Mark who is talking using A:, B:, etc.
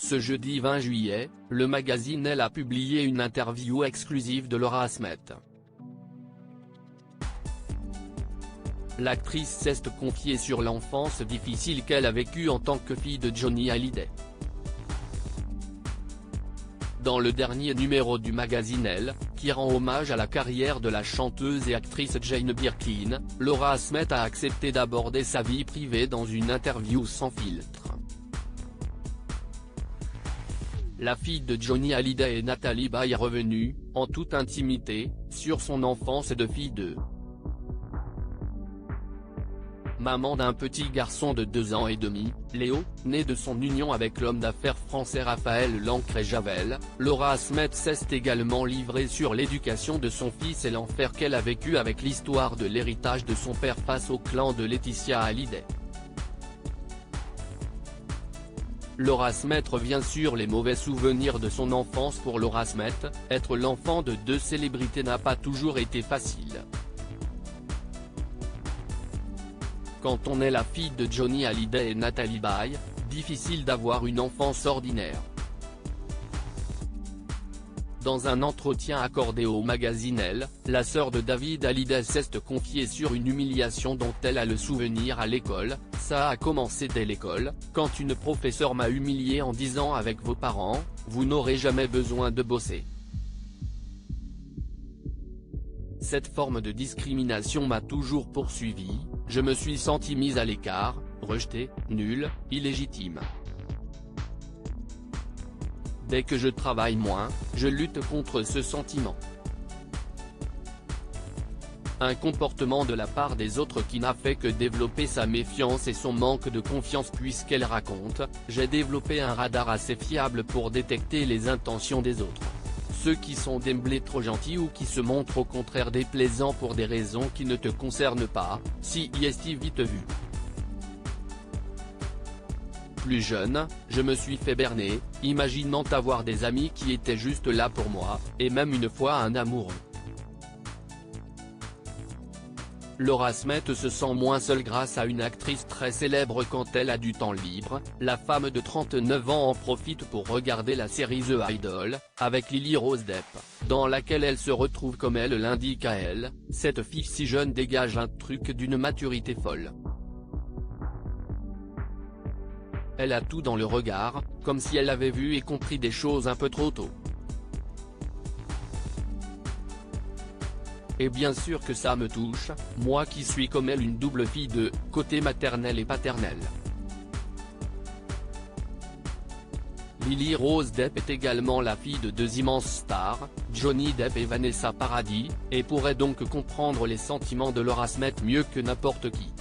A: Ce jeudi 20 juillet, le magazine Elle a publié une interview exclusive de Laura Asmet. L'actrice s'est confiée sur l'enfance difficile qu'elle a vécue en tant que fille de Johnny Hallyday. Dans le dernier numéro du magazine Elle, qui rend hommage à la carrière de la chanteuse et actrice Jane Birkin, Laura Asmet a accepté d'aborder sa vie privée dans une interview sans filtre. La fille de Johnny Hallyday et Natalie Baye est revenue, en toute intimité, sur son enfance de fille de maman d'un petit garçon de 2 ans et demi, Léo, né de son union avec l'homme d'affaires français Raphaël Lancret-Javel. Laura Asmet s'est également livrée sur l'éducation de son fils et l'enfer qu'elle a vécu avec l'histoire de l'héritage de son père face au clan de Laetitia Hallyday. Laura Asmet revient sur les mauvais souvenirs de son enfance. Pour Laura Asmet, être l'enfant de 2 célébrités n'a pas toujours été facile. Quand on est la fille de Johnny Hallyday et Natalie Baye, difficile d'avoir une enfance ordinaire. Dans un entretien accordé au magazine Elle, la sœur de David Hallyday s'est confiée sur une humiliation dont elle a le souvenir à l'école. Ça a commencé dès l'école, quand une professeure m'a humiliée en disant avec vos parents, vous n'aurez jamais besoin de bosser. Cette forme de discrimination m'a toujours poursuivi, je me suis sentie mise à l'écart, rejetée, nulle, illégitime. Dès que je travaille moins, je lutte contre ce sentiment. Un comportement de la part des autres qui n'a fait que développer sa méfiance et son manque de confiance puisqu'elle raconte, j'ai développé un radar assez fiable pour détecter les intentions des autres. Ceux qui sont d'emblée trop gentils ou qui se montrent au contraire déplaisants pour des raisons qui ne te concernent pas, si est vite vu. Plus jeune, je me suis fait berner, imaginant avoir des amis qui étaient juste là pour moi, et même une fois un amoureux. Laura Asmet se sent moins seule grâce à une actrice très célèbre quand elle a du temps libre. La femme de 39 ans en profite pour regarder la série The Idol, avec Lily Rose Depp, dans laquelle elle se retrouve comme elle l'indique à elle, cette fille si jeune dégage un truc d'une maturité folle. Elle a tout dans le regard, comme si elle avait vu et compris des choses un peu trop tôt. Et bien sûr que ça me touche, moi qui suis comme elle une double fille de côté maternel et paternel. Lily Rose Depp est également la fille de 2 immenses stars, Johnny Depp et Vanessa Paradis, et pourrait donc comprendre les sentiments de Laura Asmet mieux que n'importe qui.